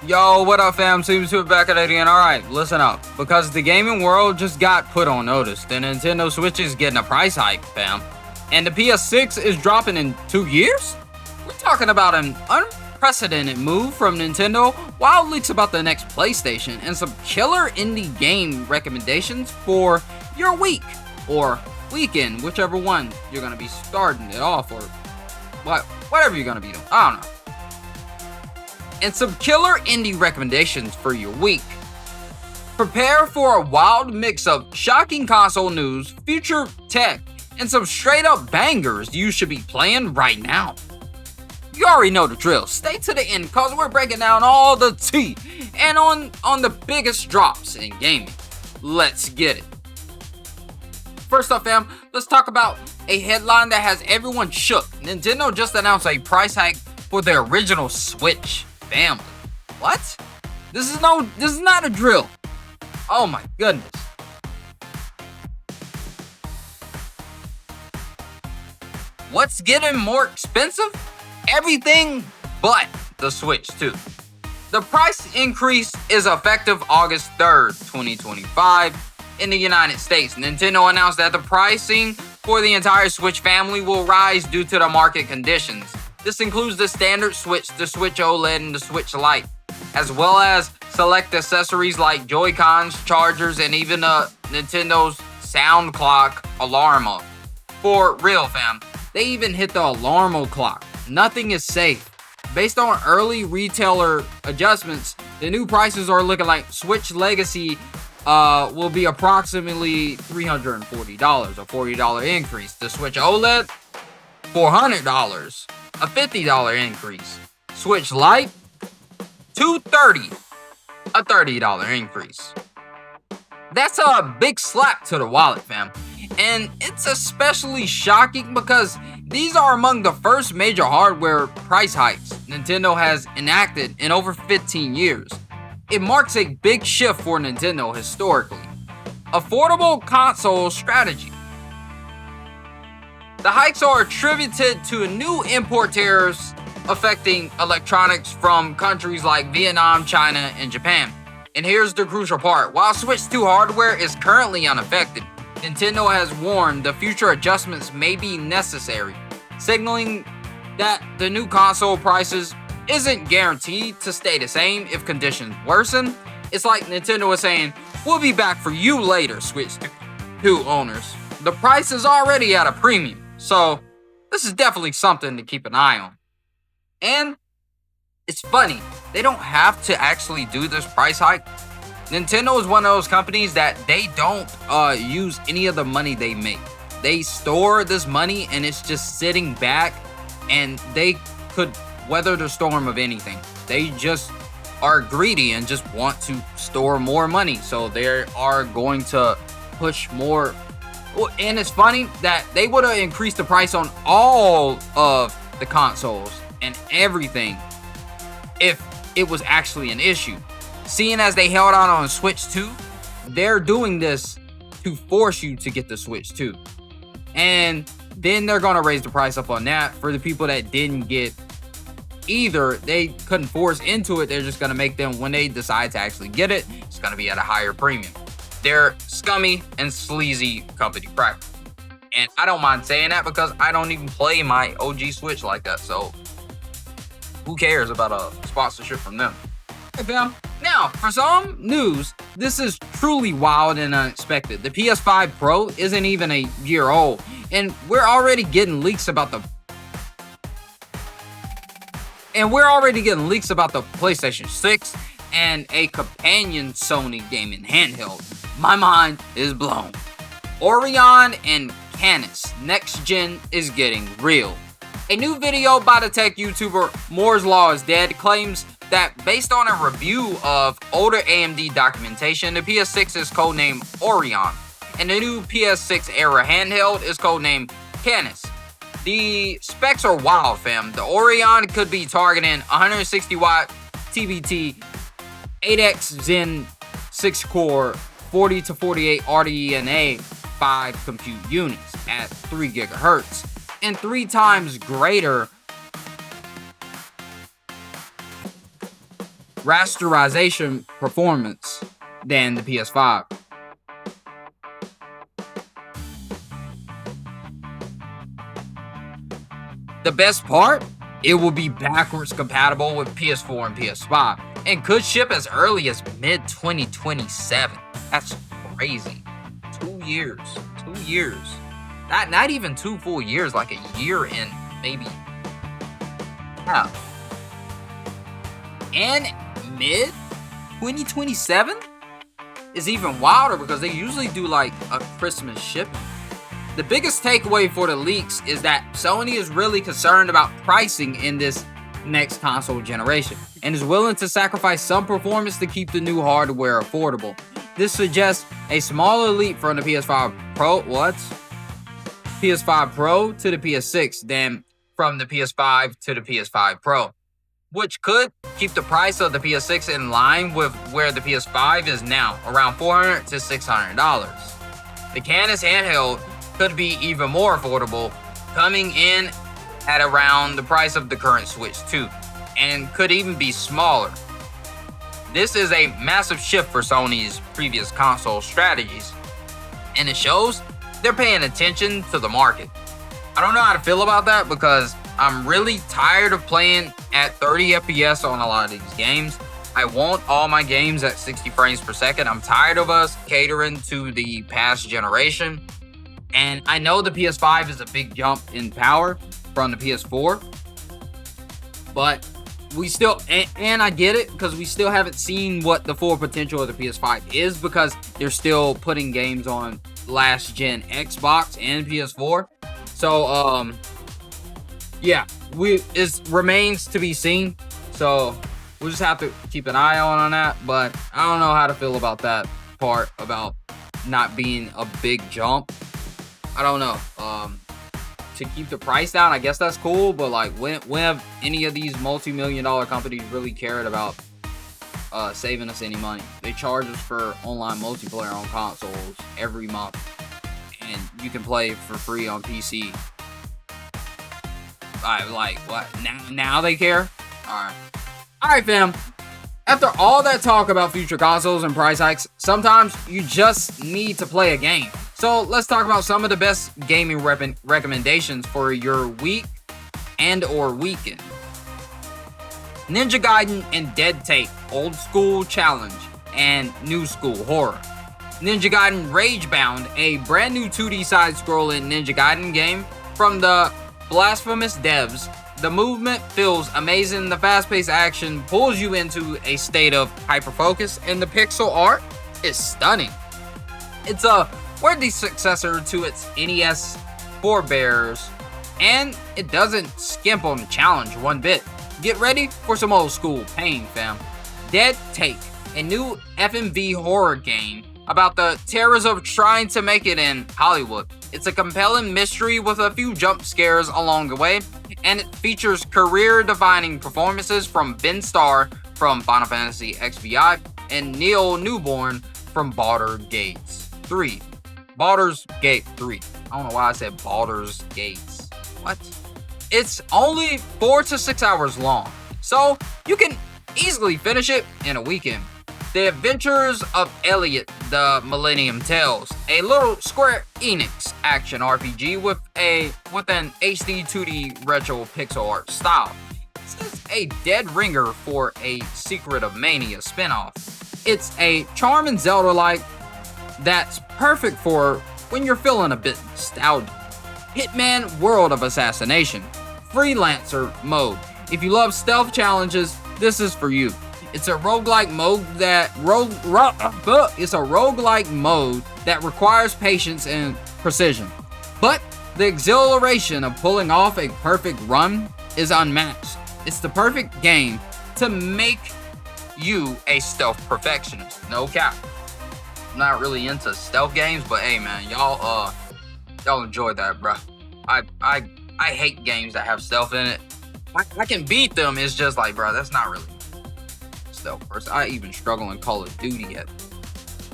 Yo, what up fam? SeemlyTuber back at it again. Alright, listen up. Because the gaming world just got put on notice. The Nintendo Switch is getting a price hike, fam. And the PS6 is dropping in 2 years? We're talking about an unprecedented move from Nintendo, wild leaks about the next PlayStation, and some killer indie game recommendations for your week. Or weekend, whichever one you're gonna be starting it off, or whatever you're gonna be doing. I don't know. And some killer indie recommendations for your week. Prepare for a wild mix of shocking console news, future tech, and some straight up bangers you should be playing right now. You already know the drill. Stay to the end cause we're breaking down all the tea and on the biggest drops in gaming. Let's get it. First up fam, let's talk about a headline that has everyone shook. Nintendo just announced a price hike for their original Switch family. What? This is not a drill. Oh my goodness. What's getting more expensive? Everything but the Switch 2. The price increase is effective August 3rd, 2025 in the United States. Nintendo announced that the pricing for the entire Switch family will rise due to the market conditions. This includes the standard Switch, the Switch OLED, and the Switch Lite, as well as select accessories like Joy-Cons, chargers, and even Nintendo's sound clock alarm. For real, fam. They even hit the alarm clock. Nothing is safe. Based on early retailer adjustments, the new prices are looking like Switch Legacy will be approximately $340, a $40 increase. The Switch OLED, $400, a $50 increase. Switch Lite, $230, a $30 increase. That's a big slap to the wallet, fam. And it's especially shocking because these are among the first major hardware price hikes Nintendo has enacted in over 15 years. It marks a big shift for Nintendo historically. Affordable console strategy. The hikes are attributed to new import tariffs affecting electronics from countries like Vietnam, China, and Japan. And here's the crucial part. While Switch 2 hardware is currently unaffected, Nintendo has warned the future adjustments may be necessary, signaling that the new console prices isn't guaranteed to stay the same if conditions worsen. It's like Nintendo is saying, we'll be back for you later, Switch 2 owners. The price is already at a premium. So, this is definitely something to keep an eye on. And, it's funny, they don't have to actually do this price hike. Nintendo is one of those companies that they don't use any of the money they make. They store this money and it's just sitting back and they could weather the storm of anything. They just are greedy and just want to store more money. So, they are going to push more. And it's funny that they would have increased the price on all of the consoles and everything if it was actually an issue. Seeing as they held out on Switch 2, they're doing this to force you to get the Switch 2. And then they're going to raise the price up on that for the people that didn't get either. They couldn't force into it. They're just going to make them, when they decide to actually get it, it's going to be at a higher premium. They're scummy and sleazy company practice. And I don't mind saying that because I don't even play my OG Switch like that. So who cares about a sponsorship from them? Hey fam. Now, for some news, this is truly wild and unexpected. The PS5 Pro isn't even a year old. And we're already getting leaks about the PlayStation 6 and a companion Sony gaming handheld. My mind is blown. Orion and Canis next gen is getting real. A new video by the tech YouTuber Moore's Law is Dead claims that based on a review of older AMD documentation, the PS6 is codenamed Orion, and the new PS6 era handheld is codenamed Canis. The specs are wild, fam. The Orion could be targeting 160 watt TBT, 8X Zen 6 core, 40 to 48 RDNA 5 compute units at 3 gigahertz, and 3 times greater rasterization performance than the PS5. The best part, it will be backwards compatible with PS4 and PS5 and could ship as early as mid-2027. That's crazy. 2 years. 2 years. Not even 2 full years, like a year and maybe half. And mid-2027 is even wilder because they usually do like a Christmas shipping. The biggest takeaway for the leaks is that Sony is really concerned about pricing in this next console generation and is willing to sacrifice some performance to keep the new hardware affordable. This suggests a smaller leap from the PS5 Pro, PS5 Pro to the PS6 than from the PS5 to the PS5 Pro, which could keep the price of the PS6 in line with where the PS5 is now, around $400 to $600. The Canis handheld could be even more affordable, coming in at around the price of the current Switch 2, and could even be smaller. This is a massive shift for Sony's previous console strategies, and it shows they're paying attention to the market. I don't know how to feel about that because I'm really tired of playing at 30 FPS on a lot of these games. I want all my games at 60 frames per second. I'm tired of us catering to the past generation. And I know the PS5 is a big jump in power from the PS4, but we still, and I get it because we still haven't seen what the full potential of the PS5 is because they're still putting games on last gen Xbox and PS4. So, yeah, it remains to be seen. So we'll just have to keep an eye on that. But I don't know how to feel about that part about not being a big jump. I don't know. To keep the price down, I guess that's cool. But like, when have any of these multi-million-dollar companies really cared about saving us any money? They charge us for online multiplayer on consoles every month, and you can play for free on PC. Like what? Now they care? All right, fam. After all that talk about future consoles and price hikes, sometimes you just need to play a game. So let's talk about some of the best gaming recommendations for your week and or weekend. Ninja Gaiden and Dead Take, old school challenge and new school horror. Ninja Gaiden Ragebound, a brand new 2D side-scrolling Ninja Gaiden game from the blasphemous devs. The movement feels amazing, the fast-paced action pulls you into a state of hyper-focus, and the pixel art is stunning. It's a worthy successor to its NES forebears, and it doesn't skimp on the challenge one bit. Get ready for some old school pain, fam. Dead Take, a new FMV horror game about the terrors of trying to make it in Hollywood. It's a compelling mystery with a few jump scares along the way, and it features career-defining performances from Ben Starr from Final Fantasy XVI and Neil Newborn from Baldur's Gate 3. Baldur's Gate 3. I don't know why I said Baldur's Gates. What? It's only 4 to 6 hours long, so you can easily finish it in a weekend. The Adventures of Elliot, the Millennium Tales, a little Square Enix action RPG with an HD 2D retro pixel art style. It's a dead ringer for a Secret of Mania spinoff. It's a charming Zelda-like that's perfect for when you're feeling a bit nostalgic. Hitman World of Assassination, Freelancer mode. If you love stealth challenges, this is for you. It's a roguelike mode that requires patience and precision. But the exhilaration of pulling off a perfect run is unmatched. It's the perfect game to make you a stealth perfectionist. No cap. I'm not really into stealth games, but hey man, y'all enjoy that, bro. I hate games that have stealth in it. I can beat them. It's just like, bro, that's not really stealth first. I even struggle in Call of Duty at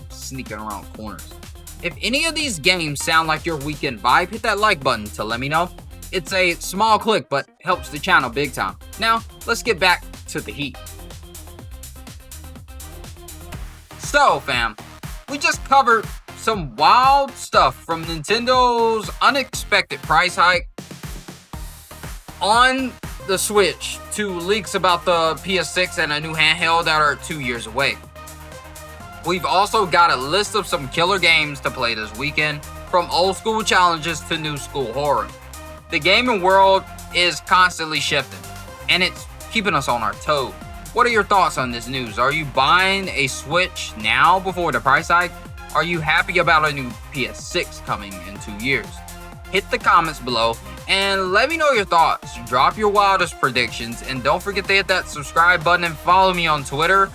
sneaking around corners. If any of these games sound like your weekend vibe, hit that like button to let me know. It's a small click, but helps the channel big time. Now, let's get back to the heat. So fam, we just covered some wild stuff from Nintendo's unexpected price hike on the Switch to leaks about the PS6 and a new handheld that are 2 years away. We've also got a list of some killer games to play this weekend, from old school challenges to new school horror. The gaming world is constantly shifting, and it's keeping us on our toes. What are your thoughts on this news? Are you buying a Switch now before the price hike? Are you happy about a new PS6 coming in 2 years? Hit the comments below and let me know your thoughts. Drop your wildest predictions, and don't forget to hit that subscribe button and follow me on Twitter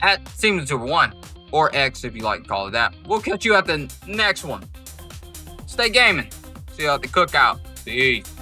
at SeemlyTuber1, or X if you like to call it that. We'll catch you at the next one. Stay gaming. See you at the cookout. Peace.